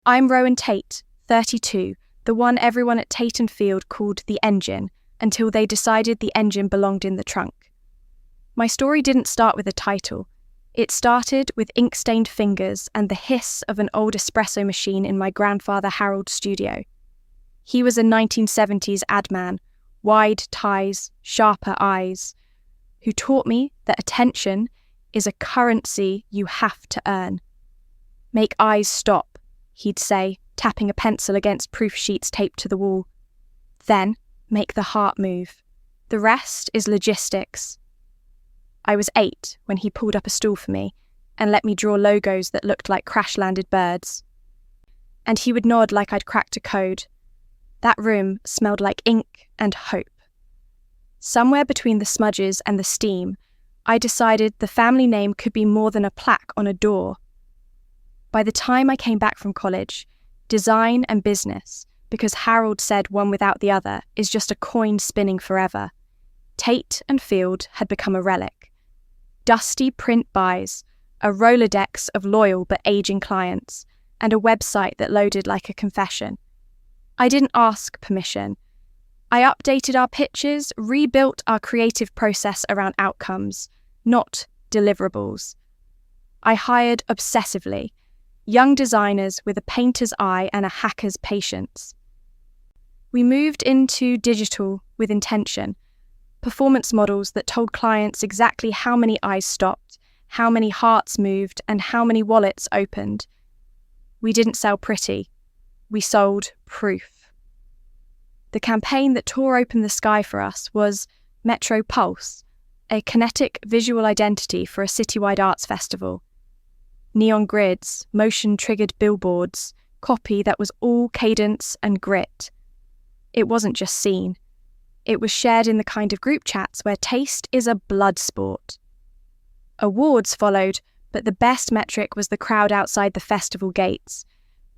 I'm Rowan Tate, 32, the one everyone at Tate & Field called the engine, until they decided the engine belonged in the trunk. My story didn't start with a title. It started with ink-stained fingers and the hiss of an old espresso machine in my grandfather Harold's studio. He was a 1970s ad man, wide ties, sharper eyes, who taught me that attention is a currency you have to earn. Make eyes stop, he'd say, tapping a pencil against proof sheets taped to the wall. Then, make the heart move. The rest is logistics. I was 8 when he pulled up a stool for me and let me draw logos that looked like crash-landed birds. And he would nod like I'd cracked a code. That room smelled like ink and hope. Somewhere between the smudges and the steam, I decided the family name could be more than a plaque on a door. By the time I came back from college, design and business, because Harold said one without the other is just a coin spinning forever, Tate and Field had become a relic. Dusty print buys, a Rolodex of loyal but aging clients, and a website that loaded like a confession. I didn't ask permission. I updated our pitches, rebuilt our creative process around outcomes, not deliverables. I hired obsessively, young designers with a painter's eye and a hacker's patience. We moved into digital with intention, performance models that told clients exactly how many eyes stopped, how many hearts moved, and how many wallets opened. We didn't sell pretty. We sold proof. The campaign that tore open the sky for us was Metro Pulse, a kinetic visual identity for a citywide arts festival. Neon grids, motion-triggered billboards, copy that was all cadence and grit. It wasn't just seen. It was shared in the kind of group chats where taste is a blood sport. Awards followed, but the best metric was the crowd outside the festival gates,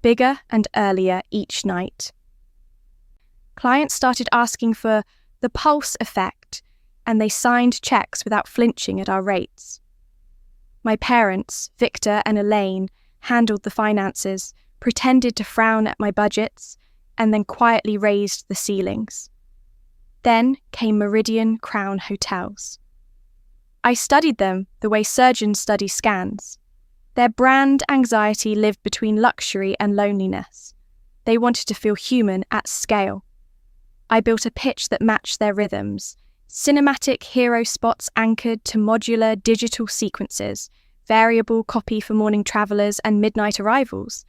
bigger and earlier each night. Clients started asking for the pulse effect, and they signed checks without flinching at our rates. My parents, Victor and Elaine, handled the finances, pretended to frown at my budgets, and then quietly raised the ceilings. Then came Meridian Crown hotels. I studied them the way surgeons study scans. Their brand anxiety lived between luxury and loneliness. They wanted to feel human at scale. I built a pitch that matched their rhythms, cinematic hero spots anchored to modular digital sequences, variable copy for morning travelers and midnight arrivals,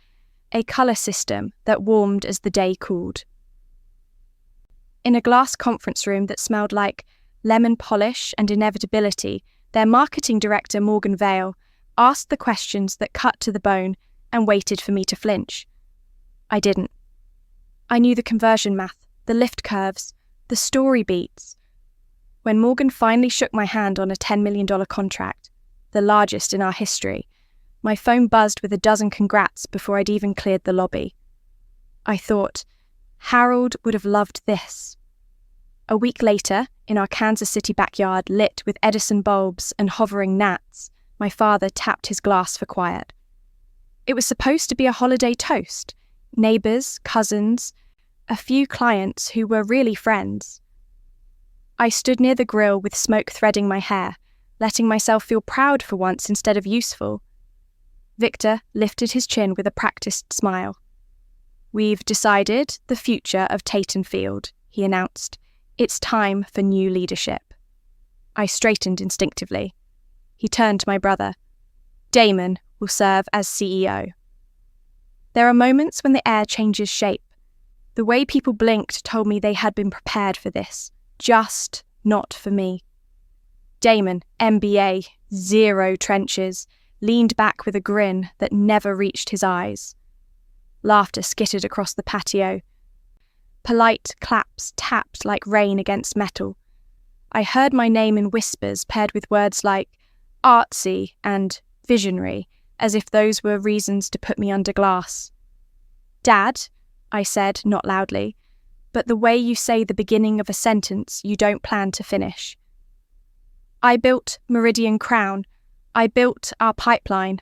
a colour system that warmed as the day cooled. In a glass conference room that smelled like lemon polish and inevitability, their marketing director, Morgan Vale, asked the questions that cut to the bone and waited for me to flinch. I didn't. I knew the conversion math, the lift curves, the story beats. When Morgan finally shook my hand on a $10 million contract, the largest in our history, my phone buzzed with a dozen congrats before I'd even cleared the lobby. I thought, Harold would have loved this. A week later, in our Kansas City backyard lit with Edison bulbs and hovering gnats, my father tapped his glass for quiet. It was supposed to be a holiday toast. Neighbours, cousins, a few clients who were really friends. I stood near the grill with smoke threading my hair, letting myself feel proud for once instead of useful. Victor lifted his chin with a practiced smile. "We've decided the future of Tate & Field," he announced. "It's time for new leadership." I straightened instinctively. He turned to my brother. "Damon will serve as CEO." There are moments when the air changes shape. The way people blinked told me they had been prepared for this, just not for me. Damon, MBA, 0 trenches, leaned back with a grin that never reached his eyes. Laughter skittered across the patio. Polite claps tapped like rain against metal. I heard my name in whispers paired with words like artsy and visionary, as if those were reasons to put me under glass. "Dad," I said, not loudly, "but the way you say the beginning of a sentence you don't plan to finish." I built Meridian Crown. I built our pipeline.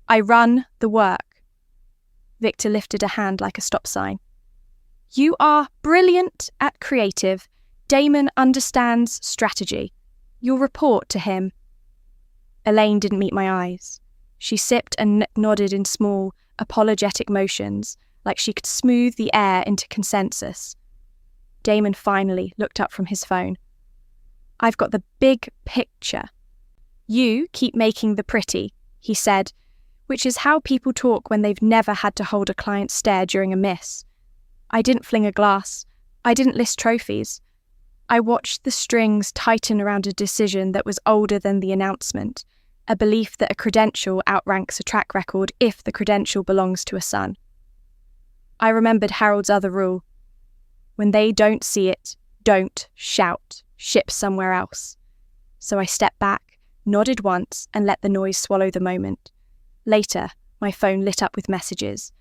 I run the work. Victor lifted a hand like a stop sign. You are brilliant at creative. Damon understands strategy. You'll report to him. Elaine didn't meet my eyes. She sipped and nodded in small, apologetic motions, like she could smooth the air into consensus. Damon finally looked up from his phone. I've got the big picture. You keep making the pretty, he said, which is how people talk when they've never had to hold a client's stare during a miss. I didn't fling a glass. I didn't list trophies. I watched the strings tighten around a decision that was older than the announcement, a belief that a credential outranks a track record if the credential belongs to a son. I remembered Harold's other rule. When they don't see it, don't shout, ship somewhere else. So I stepped back, nodded once, and let the noise swallow the moment. Later, my phone lit up with messages.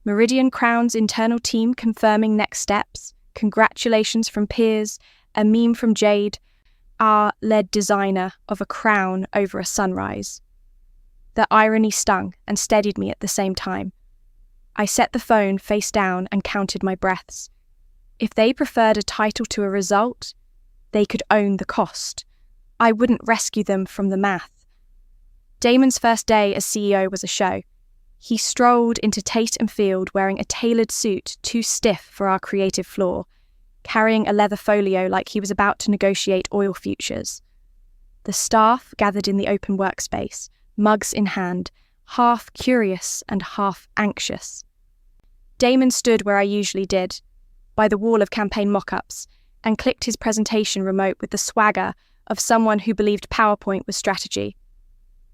Meridian Crown's internal team confirming next steps, congratulations from peers, a meme from Jade, our lead designer of a crown over a sunrise. The irony stung and steadied me at the same time. I set the phone face down and counted my breaths. If they preferred a title to a result, they could own the cost. I wouldn't rescue them from the math. Damon's first day as CEO was a show. He strolled into Tate & Field wearing a tailored suit too stiff for our creative floor, carrying a leather folio like he was about to negotiate oil futures. The staff gathered in the open workspace, mugs in hand, half curious and half anxious. Damon stood where I usually did, by the wall of campaign mock-ups, and clicked his presentation remote with the swagger of someone who believed PowerPoint was strategy.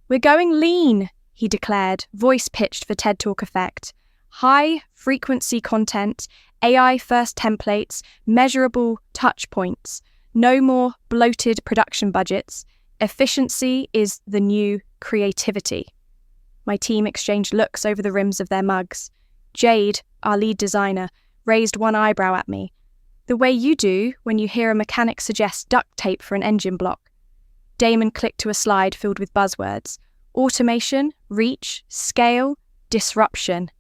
We're going lean, he declared, voice pitched for TED Talk effect. High-frequency content, AI-first templates, measurable touch points, no more bloated production budgets. Efficiency is the new creativity. My team exchanged looks over the rims of their mugs. Jade, our lead designer, raised one eyebrow at me, the way you do when you hear a mechanic suggest duct tape for an engine block. Damon clicked to a slide filled with buzzwords. Automation, reach, scale, disruption.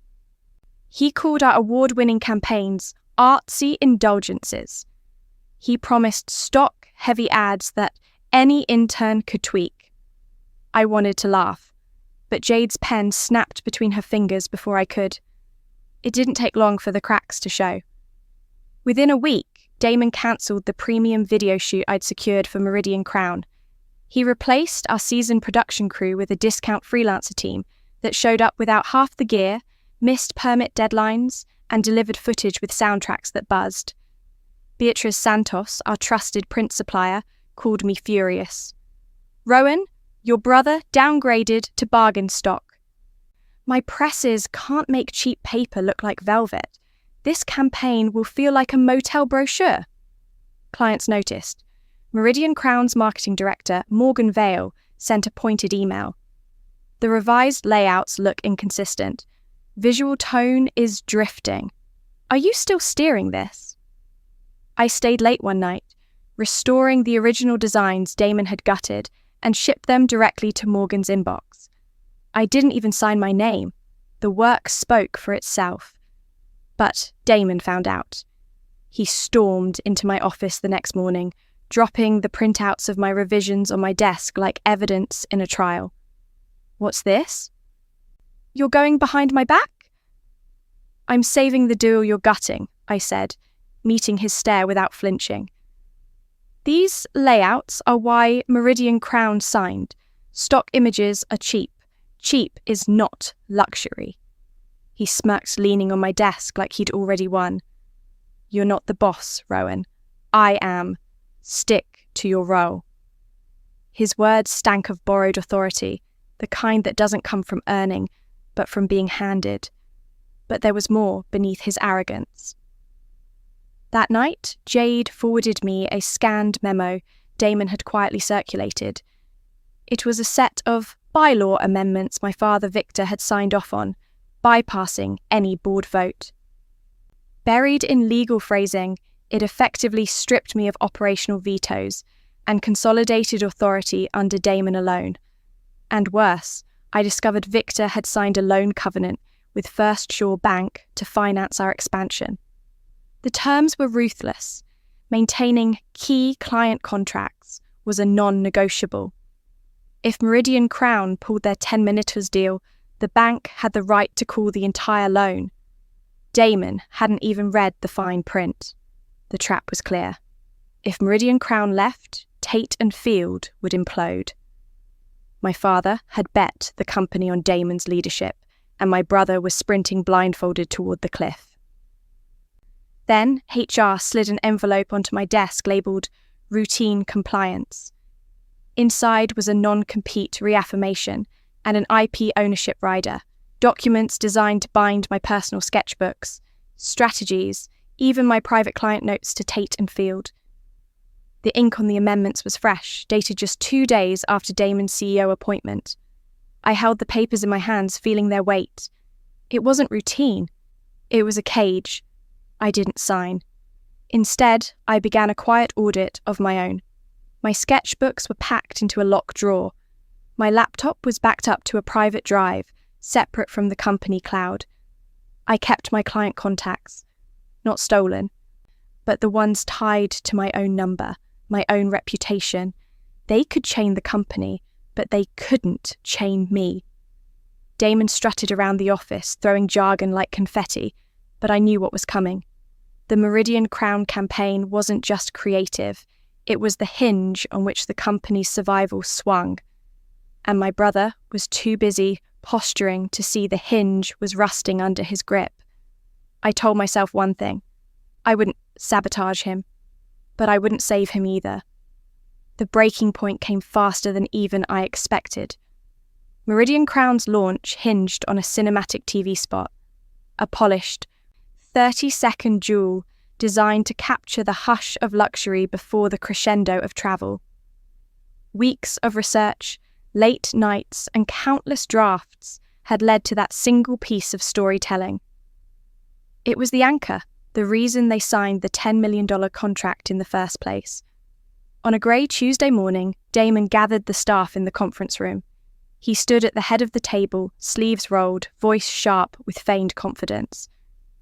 He called our award-winning campaigns artsy indulgences. He promised stock-heavy ads that any intern could tweak. I wanted to laugh, but Jade's pen snapped between her fingers before I could. It didn't take long for the cracks to show. Within a week, Damon cancelled the premium video shoot I'd secured for Meridian Crown. He replaced our seasoned production crew with a discount freelancer team that showed up without half the gear, missed permit deadlines, and delivered footage with soundtracks that buzzed. Beatriz Santos, our trusted print supplier, called me furious. Rowan, your brother downgraded to bargain stock. My presses can't make cheap paper look like velvet. This campaign will feel like a motel brochure. Clients noticed. Meridian Crown's marketing director, Morgan Vale, sent a pointed email. The revised layouts look inconsistent. Visual tone is drifting. Are you still steering this? I stayed late one night, restoring the original designs Damon had gutted and shipped them directly to Morgan's inbox. I didn't even sign my name. The work spoke for itself. But Damon found out. He stormed into my office the next morning, dropping the printouts of my revisions on my desk like evidence in a trial. What's this? You're going behind my back? I'm saving the deal you're gutting, I said, meeting his stare without flinching. These layouts are why Meridian Crown signed. Stock images are cheap. Cheap is not luxury. He smirked, leaning on my desk like he'd already won. You're not the boss, Rowan. I am. Stick to your role. His words stank of borrowed authority, the kind that doesn't come from earning, but from being handed. But there was more beneath his arrogance. That night, Jade forwarded me a scanned memo Damon had quietly circulated. It was a set of bylaw amendments my father Victor had signed off on, bypassing any board vote. Buried in legal phrasing, it effectively stripped me of operational vetoes and consolidated authority under Damon alone. And worse, I discovered Victor had signed a loan covenant with First Shore Bank to finance our expansion. The terms were ruthless. Maintaining key client contracts was a non-negotiable. If Meridian Crown pulled their 10-minuters deal, the bank had the right to call the entire loan. Damon hadn't even read the fine print. The trap was clear. If Meridian Crown left, Tate and Field would implode. My father had bet the company on Damon's leadership, and my brother was sprinting blindfolded toward the cliff. Then HR slid an envelope onto my desk labelled Routine Compliance. Inside was a non-compete reaffirmation and an IP ownership rider, documents designed to bind my personal sketchbooks, strategies, even my private client notes to Tate and Field. The ink on the amendments was fresh, dated just 2 days after Damon's CEO appointment. I held the papers in my hands, feeling their weight. It wasn't routine. It was a cage. I didn't sign. Instead, I began a quiet audit of my own. My sketchbooks were packed into a locked drawer. My laptop was backed up to a private drive, separate from the company cloud. I kept my client contacts, not stolen, but the ones tied to my own number, my own reputation. They could chain the company, but they couldn't chain me. Damon strutted around the office, throwing jargon like confetti, but I knew what was coming. The Meridian Crown campaign wasn't just creative, it was the hinge on which the company's survival swung. And my brother was too busy posturing to see the hinge was rusting under his grip. I told myself one thing. I wouldn't sabotage him, but I wouldn't save him either. The breaking point came faster than even I expected. Meridian Crown's launch hinged on a cinematic TV spot, a polished, 30-second jewel designed to capture the hush of luxury before the crescendo of travel. Weeks of research, late nights, and countless drafts had led to that single piece of storytelling. It was the anchor, the reason they signed the $10 million contract in the first place. On a grey Tuesday morning, Damon gathered the staff in the conference room. He stood at the head of the table, sleeves rolled, voice sharp with feigned confidence.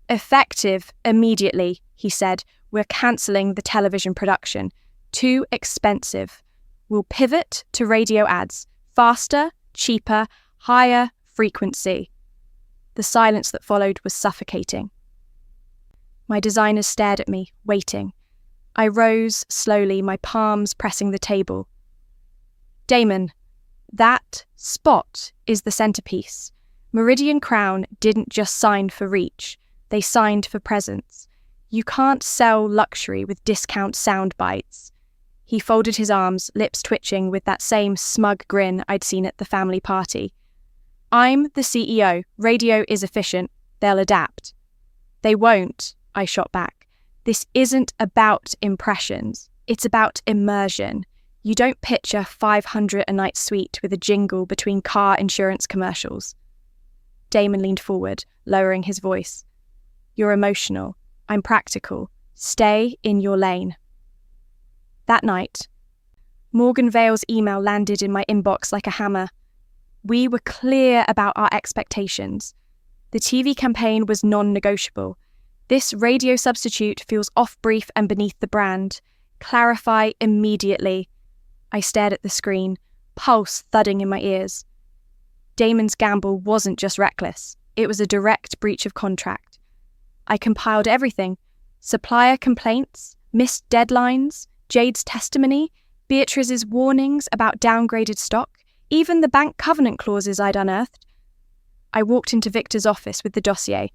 "Effective immediately," he said. "We're cancelling the television production. Too expensive. We'll pivot to radio ads. Faster, cheaper, higher frequency." The silence that followed was suffocating. My designers stared at me, waiting. I rose slowly, my palms pressing the table. "Damon, that spot is the centerpiece. Meridian Crown didn't just sign for reach. They signed for presence. You can't sell luxury with discount sound bites." He folded his arms, lips twitching with that same smug grin I'd seen at the family party. "I'm the CEO. Radio is efficient. They'll adapt." "They won't," I shot back. "This isn't about impressions. It's about immersion. You don't pitch a 500 a night suite with a jingle between car insurance commercials." Damon leaned forward, lowering his voice. "You're emotional. I'm practical. Stay in your lane." That night, Morgan Vale's email landed in my inbox like a hammer. We were clear about our expectations. The TV campaign was non-negotiable. "This radio substitute feels off-brief and beneath the brand. Clarify immediately." I stared at the screen, pulse thudding in my ears. Damon's gamble wasn't just reckless. It was a direct breach of contract. I compiled everything: supplier complaints, missed deadlines, Jade's testimony, Beatrice's warnings about downgraded stock, even the bank covenant clauses I'd unearthed. I walked into Victor's office with the dossier.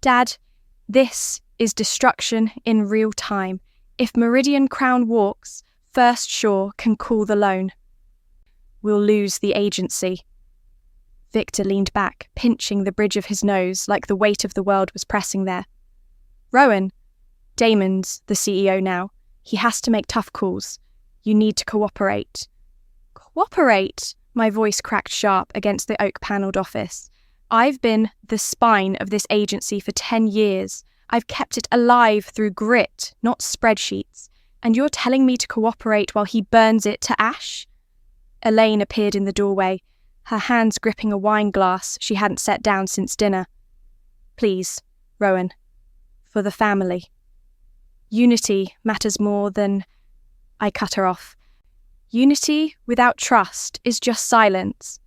"Dad, this is destruction in real time. If Meridian Crown walks, First Shore can call the loan. We'll lose the agency." Victor leaned back, pinching the bridge of his nose like the weight of the world was pressing there. "Rowan, Damon's the CEO now. He has to make tough calls. You need to cooperate." "Cooperate?" My voice cracked sharp against the oak-panelled office. "I've been the spine of this agency for 10 years. I've kept it alive through grit, not spreadsheets. And you're telling me to cooperate while he burns it to ash?" Elaine appeared in the doorway, her hands gripping a wine glass she hadn't set down since dinner. "Please, Rowan, for the family. Unity matters more than—" I cut her off. "Unity without trust is just silence."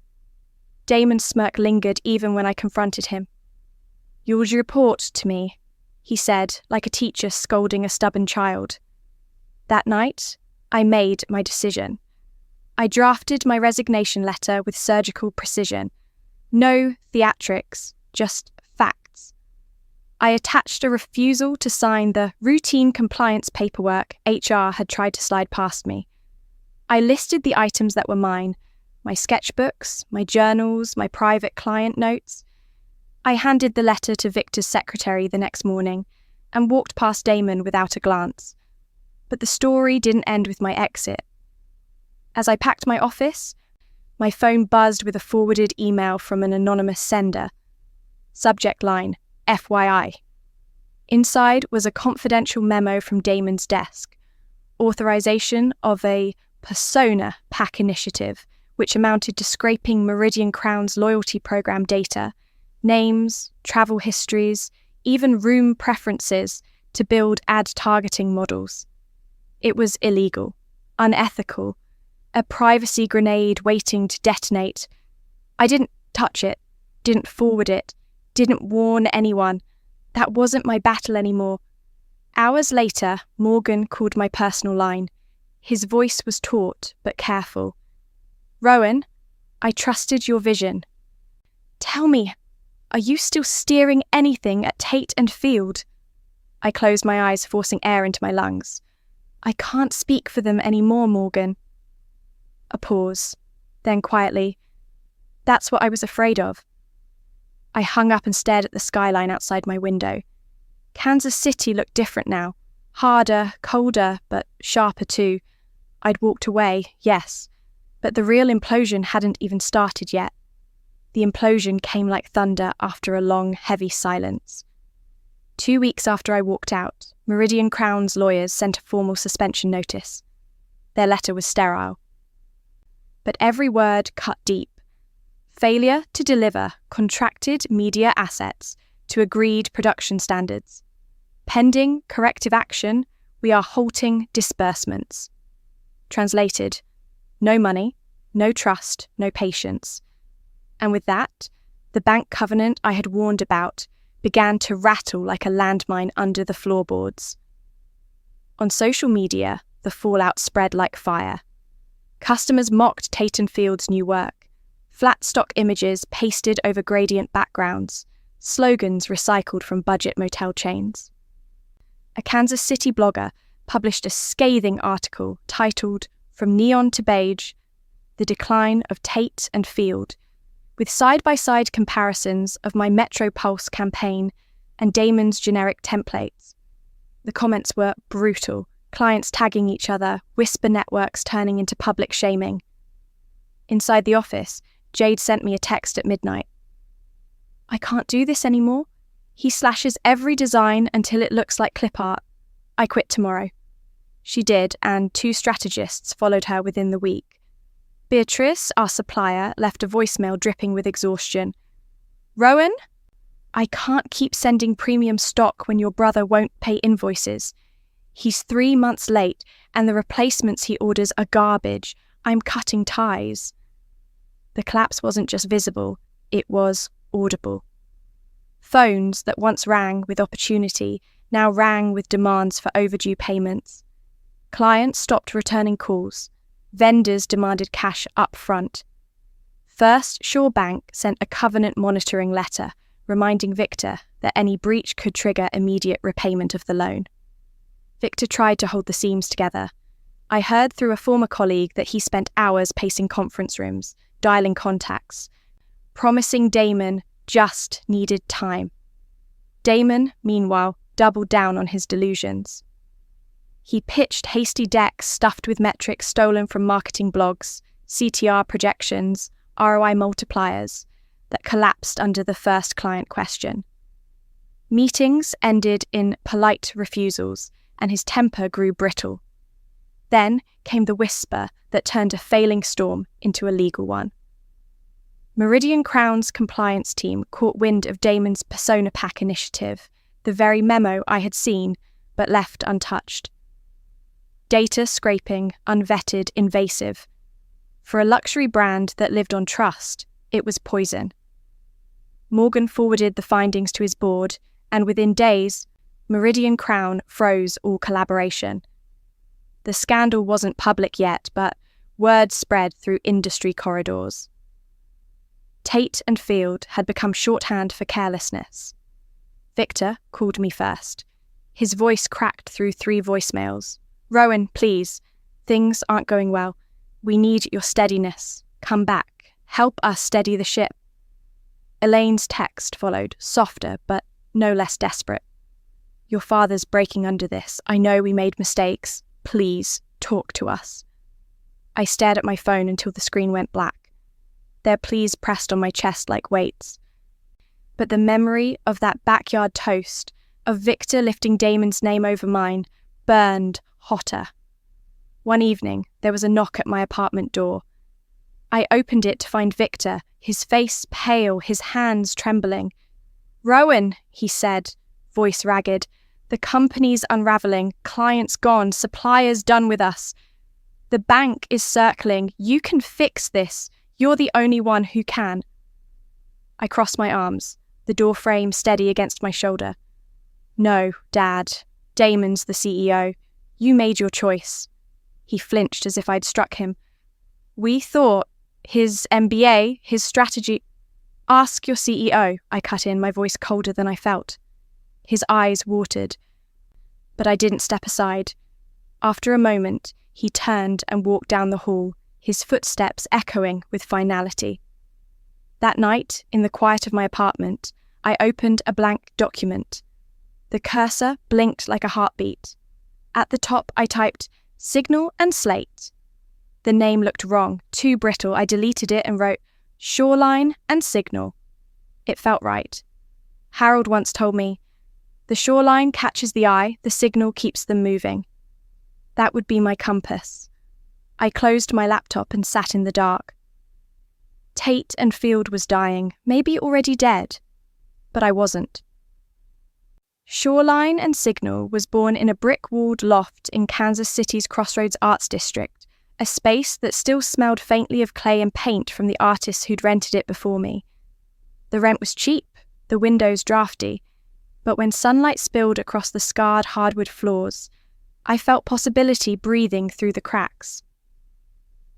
Damon's smirk lingered even when I confronted him. "You would report to me," he said, like a teacher scolding a stubborn child. That night, I made my decision. I drafted my resignation letter with surgical precision. No theatrics, just facts. I attached a refusal to sign the routine compliance paperwork HR had tried to slide past me. I listed the items that were mine: my sketchbooks, my journals, my private client notes. I handed the letter to Victor's secretary the next morning and walked past Damon without a glance. But the story didn't end with my exit. As I packed my office, my phone buzzed with a forwarded email from an anonymous sender. Subject line, FYI. Inside was a confidential memo from Damon's desk. Authorization of a persona pack initiative, which amounted to scraping Meridian Crown's loyalty program data, names, travel histories, even room preferences to build ad targeting models. It was illegal, unethical, a privacy grenade waiting to detonate. I didn't touch it, didn't forward it, didn't warn anyone. That wasn't my battle anymore. Hours later, Morgan called my personal line. His voice was taut but careful. "Rowan, I trusted your vision. Tell me, are you still steering anything at Tate and Field?" I closed my eyes, forcing air into my lungs. "I can't speak for them anymore, Morgan." A pause, then quietly, "That's what I was afraid of." I hung up and stared at the skyline outside my window. Kansas City looked different now. Harder, colder, but sharper too. I'd walked away, yes, but the real implosion hadn't even started yet. The implosion came like thunder after a long, heavy silence. 2 weeks after I walked out, Meridian Crown's lawyers sent a formal suspension notice. Their letter was sterile. But every word cut deep. Failure to deliver contracted media assets to agreed production standards. Pending corrective action, we are halting disbursements. Translated, no money, no trust, no patience. And with that, the bank covenant I had warned about began to rattle like a landmine under the floorboards. On social media, the fallout spread like fire. Customers mocked Tate & Field's new work. Flat stock images pasted over gradient backgrounds, slogans recycled from budget motel chains. A Kansas City blogger published a scathing article titled "From Neon to Beige: The Decline of Tate and Field," with side-by-side comparisons of my Metro Pulse campaign and Damon's generic templates. The comments were brutal, clients tagging each other, whisper networks turning into public shaming. Inside the office, Jade sent me a text at midnight. "I can't do this anymore. He slashes every design until it looks like clip art. I quit tomorrow." She did, and 2 strategists followed her within the week. Beatrice, our supplier, left a voicemail dripping with exhaustion. "Rowan, I can't keep sending premium stock when your brother won't pay invoices. He's 3 months late, and the replacements he orders are garbage. I'm cutting ties." The collapse wasn't just visible, it was audible. Phones that once rang with opportunity now rang with demands for overdue payments. Clients stopped returning calls. Vendors demanded cash up front. First Shore Bank sent a covenant monitoring letter reminding Victor that any breach could trigger immediate repayment of the loan. Victor tried to hold the seams together. I heard through a former colleague that he spent hours pacing conference rooms, dialing contacts, promising Damon just needed time. Damon, meanwhile, doubled down on his delusions. He pitched hasty decks stuffed with metrics stolen from marketing blogs, CTR projections, ROI multipliers, that collapsed under the first client question. Meetings ended in polite refusals, and his temper grew brittle. Then came the whisper that turned a failing storm into a legal one. Meridian Crown's compliance team caught wind of Damon's Persona Pack initiative, the very memo I had seen but left untouched. Data scraping, unvetted, invasive. For a luxury brand that lived on trust, it was poison. Morgan forwarded the findings to his board, and within days, Meridian Crown froze all collaboration. The scandal wasn't public yet, but word spread through industry corridors. Tate and Field had become shorthand for carelessness. Victor called me first. His voice cracked through 3 voicemails. "Rowan, please. Things aren't going well. We need your steadiness. Come back. Help us steady the ship." Elaine's text followed, softer but no less desperate. "Your father's breaking under this. I know we made mistakes. Please, talk to us." I stared at my phone until the screen went black. Their pleas pressed on my chest like weights. But the memory of that backyard toast, of Victor lifting Damon's name over mine, burned hotter. One evening, there was a knock at my apartment door. I opened it to find Victor, his face pale, his hands trembling. "Rowan," he said, voice ragged, "the company's unraveling, clients gone, suppliers done with us. The bank is circling. You can fix this. You're the only one who can." I crossed my arms, the door frame steady against my shoulder. "No, Dad. Damon's the CEO. You made your choice." He flinched as if I'd struck him. "We thought his MBA, his strategy—" "Ask your CEO," I cut in, my voice colder than I felt. His eyes watered, but I didn't step aside. After a moment, he turned and walked down the hall, his footsteps echoing with finality. That night, in the quiet of my apartment, I opened a blank document. The cursor blinked like a heartbeat. At the top, I typed, "Signal and Slate." The name looked wrong, too brittle. I deleted it and wrote, "Shoreline and Signal." It felt right. Harold once told me, "The shoreline catches the eye, the signal keeps them moving." That would be my compass. I closed my laptop and sat in the dark. Tate and Field was dying, maybe already dead. But I wasn't. Shoreline and Signal was born in a brick-walled loft in Kansas City's Crossroads Arts District, a space that still smelled faintly of clay and paint from the artists who'd rented it before me. The rent was cheap, the windows drafty, but when sunlight spilled across the scarred hardwood floors, I felt possibility breathing through the cracks.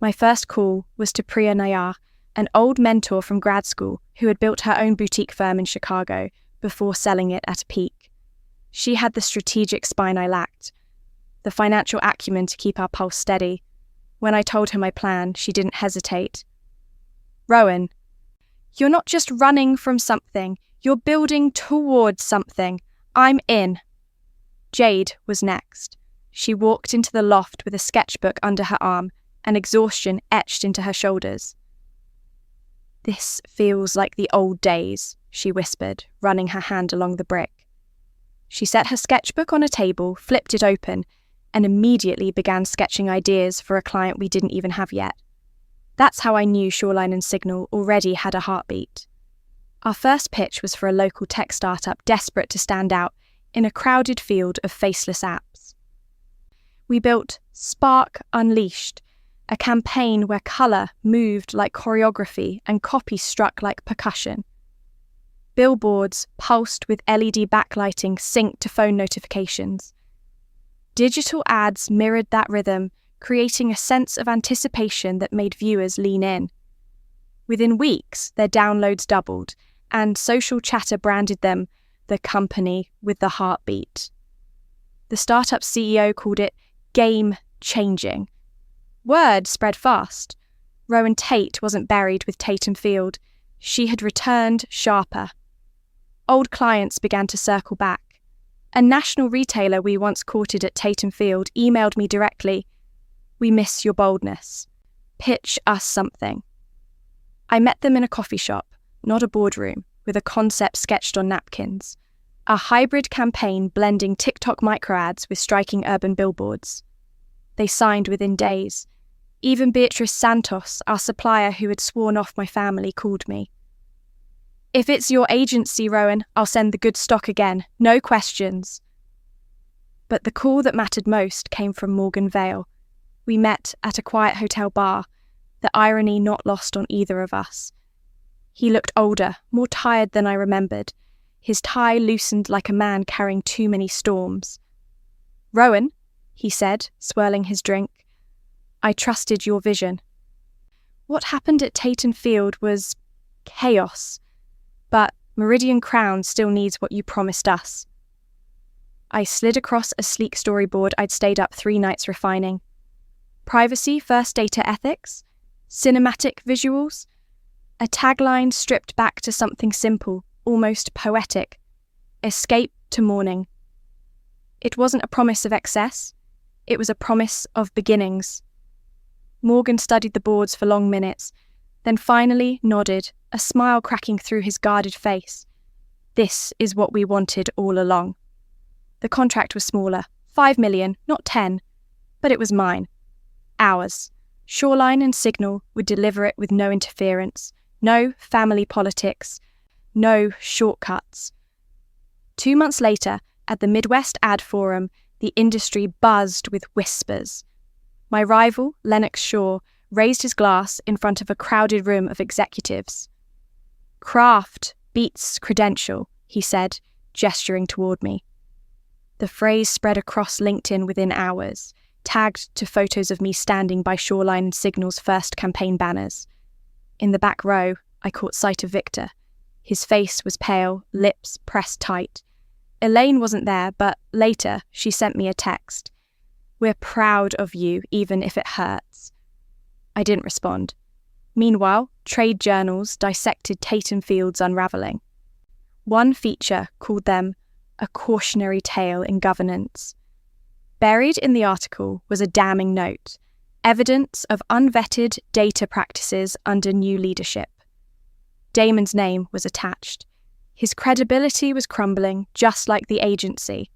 My first call was to Priya Nayar, an old mentor from grad school who had built her own boutique firm in Chicago before selling it at a peak. She had the strategic spine I lacked, the financial acumen to keep our pulse steady. When I told her my plan, she didn't hesitate. "Rowan, you're not just running from something, you're building towards something. I'm in." Jade was next. She walked into the loft with a sketchbook under her arm, and exhaustion etched into her shoulders. "This feels like the old days," she whispered, running her hand along the brick. She set her sketchbook on a table, flipped it open, and immediately began sketching ideas for a client we didn't even have yet. That's how I knew Shoreline and Signal already had a heartbeat. Our first pitch was for a local tech startup desperate to stand out in a crowded field of faceless apps. We built Spark Unleashed, a campaign where colour moved like choreography and copy struck like percussion. Billboards pulsed with LED backlighting synced to phone notifications. Digital ads mirrored that rhythm, creating a sense of anticipation that made viewers lean in. Within weeks, their downloads doubled, and social chatter branded them the company with the heartbeat. The startup CEO called it game-changing. Word spread fast. Rowan Tate wasn't buried with Tate and Field. She had returned sharper. Old clients began to circle back. A national retailer we once courted at Tate and Field emailed me directly, "We miss your boldness. Pitch us something." I met them in a coffee shop, not a boardroom, with a concept sketched on napkins. A hybrid campaign blending TikTok microads with striking urban billboards. They signed within days. Even Beatrice Santos, our supplier who had sworn off my family, called me. "If it's your agency, Rowan, I'll send the good stock again. No questions." But the call that mattered most came from Morgan Vale. We met at a quiet hotel bar, the irony not lost on either of us. He looked older, more tired than I remembered, his tie loosened like a man carrying too many storms. "Rowan," he said, swirling his drink, "I trusted your vision. What happened at Tate & Field was chaos, but Meridian Crown still needs what you promised us." I slid across a sleek storyboard I'd stayed up 3 nights refining. Privacy first, data ethics, cinematic visuals, a tagline stripped back to something simple, almost poetic: escape to morning. It wasn't a promise of excess, it was a promise of beginnings. Morgan studied the boards for long minutes, then finally nodded, a smile cracking through his guarded face. "This is what we wanted all along." The contract was smaller, 5 million, not 10, but it was mine. Ours. Shoreline and Signal would deliver it with no interference, no family politics, no shortcuts. 2 months later, at the Midwest Ad Forum, the industry buzzed with whispers. My rival, Lennox Shaw, raised his glass in front of a crowded room of executives. "Craft beats credential," he said, gesturing toward me. The phrase spread across LinkedIn within hours, tagged to photos of me standing by Shoreline and Signal's first campaign banners. In the back row, I caught sight of Victor. His face was pale, lips pressed tight. Elaine wasn't there, but later she sent me a text. "We're proud of you, even if it hurts." I didn't respond. Meanwhile, trade journals dissected Tate & Field's unravelling. One feature called them a cautionary tale in governance. Buried in the article was a damning note, evidence of unvetted data practices under new leadership. Damon's name was attached. His credibility was crumbling, just like the agency.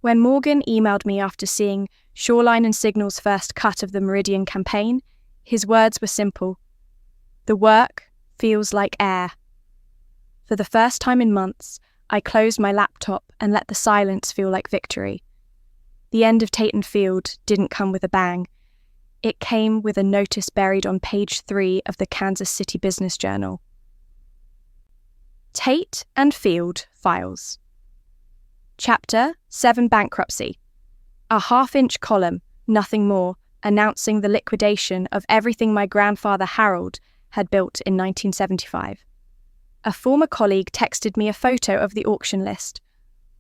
When Morgan emailed me after seeing Shoreline and Signal's first cut of the Meridian campaign, his words were simple: "The work feels like air." For the first time in months, I closed my laptop and let the silence feel like victory. The end of Tate & Field didn't come with a bang. It came with a notice buried on page 3 of the Kansas City Business Journal. Tate & Field Files. Chapter 7: Bankruptcy. A half-inch column, nothing more, announcing the liquidation of everything my grandfather Harold had built in 1975. A former colleague texted me a photo of the auction list.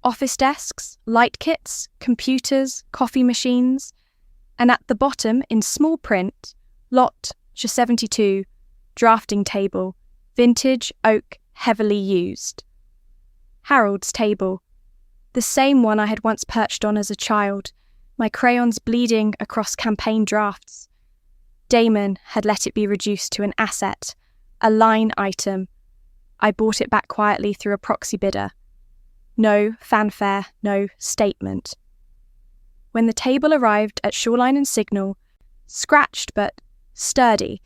Office desks, light kits, computers, coffee machines, and at the bottom, in small print, Lot 72, drafting table, vintage oak, heavily used. Harold's table, the same one I had once perched on as a child, my crayons bleeding across campaign drafts. Damon had let it be reduced to an asset, a line item. I bought it back quietly through a proxy bidder. No fanfare, no statement. When the table arrived at Shoreline and Signal, scratched but sturdy,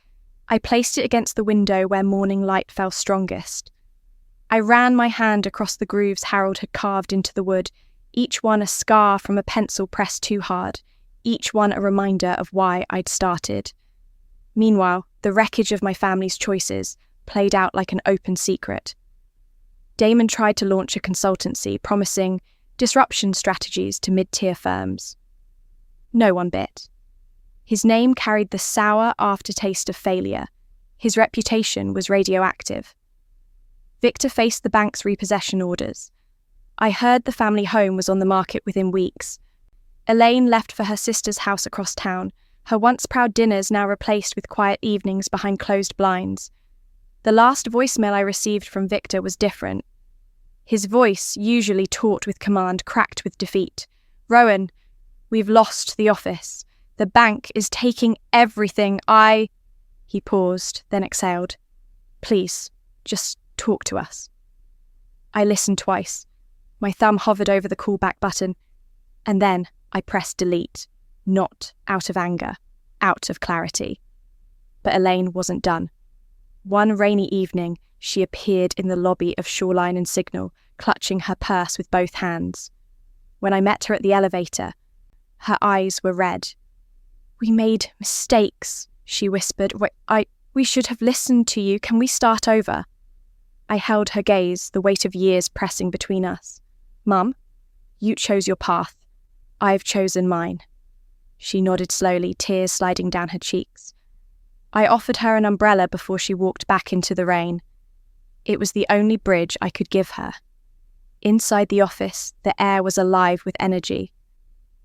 I placed it against the window where morning light fell strongest. I ran my hand across the grooves Harold had carved into the wood, each one a scar from a pencil pressed too hard, each one a reminder of why I'd started. Meanwhile, the wreckage of my family's choices played out like an open secret. Damon tried to launch a consultancy promising disruption strategies to mid-tier firms. No one bit. His name carried the sour aftertaste of failure. His reputation was radioactive. Victor faced the bank's repossession orders. I heard the family home was on the market within weeks. Elaine left for her sister's house across town, her once proud dinners now replaced with quiet evenings behind closed blinds. The last voicemail I received from Victor was different. His voice, usually taut with command, cracked with defeat. "Rowan, we've lost the office. The bank is taking everything. He paused, then exhaled. "Please, just talk to us." I listened twice. My thumb hovered over the callback button, and then I pressed delete, not out of anger, out of clarity. But Elaine wasn't done. One rainy evening, she appeared in the lobby of Shoreline and Signal, clutching her purse with both hands. When I met her at the elevator, her eyes were red. "We made mistakes," she whispered. We should have listened to you. Can we start over?" I held her gaze, the weight of years pressing between us. "Mum, you chose your path. I've chosen mine." She nodded slowly, tears sliding down her cheeks. I offered her an umbrella before she walked back into the rain. It was the only bridge I could give her. Inside the office, the air was alive with energy.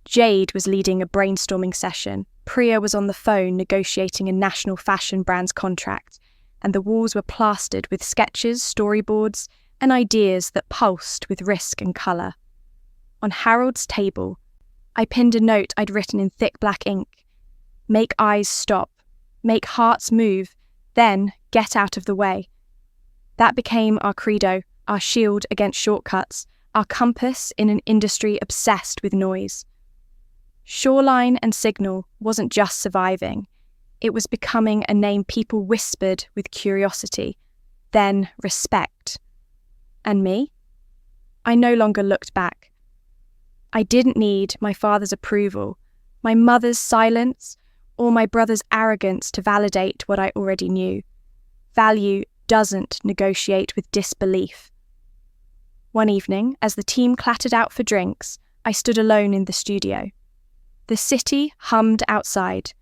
Jade was leading a brainstorming session. Priya was on the phone negotiating a national fashion brand's contract, and the walls were plastered with sketches, storyboards, and ideas that pulsed with risk and colour. On Harold's table, I pinned a note I'd written in thick black ink. "Make eyes stop. Make hearts move. Then get out of the way." That became our credo, our shield against shortcuts, our compass in an industry obsessed with noise. Shoreline and Signal wasn't just surviving. It was becoming a name people whispered with curiosity, then respect. And me? I no longer looked back. I didn't need my father's approval, my mother's silence, or my brother's arrogance to validate what I already knew. Value doesn't negotiate with disbelief. One evening, as the team clattered out for drinks, I stood alone in the studio. The city hummed outside,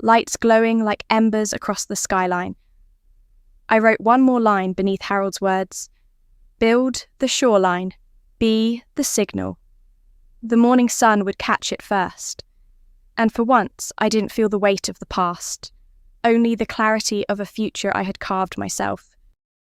lights glowing like embers across the skyline. I wrote one more line beneath Harold's words: "Build the shoreline, be the signal." The morning sun would catch it first. And for once, I didn't feel the weight of the past, only the clarity of a future I had carved myself.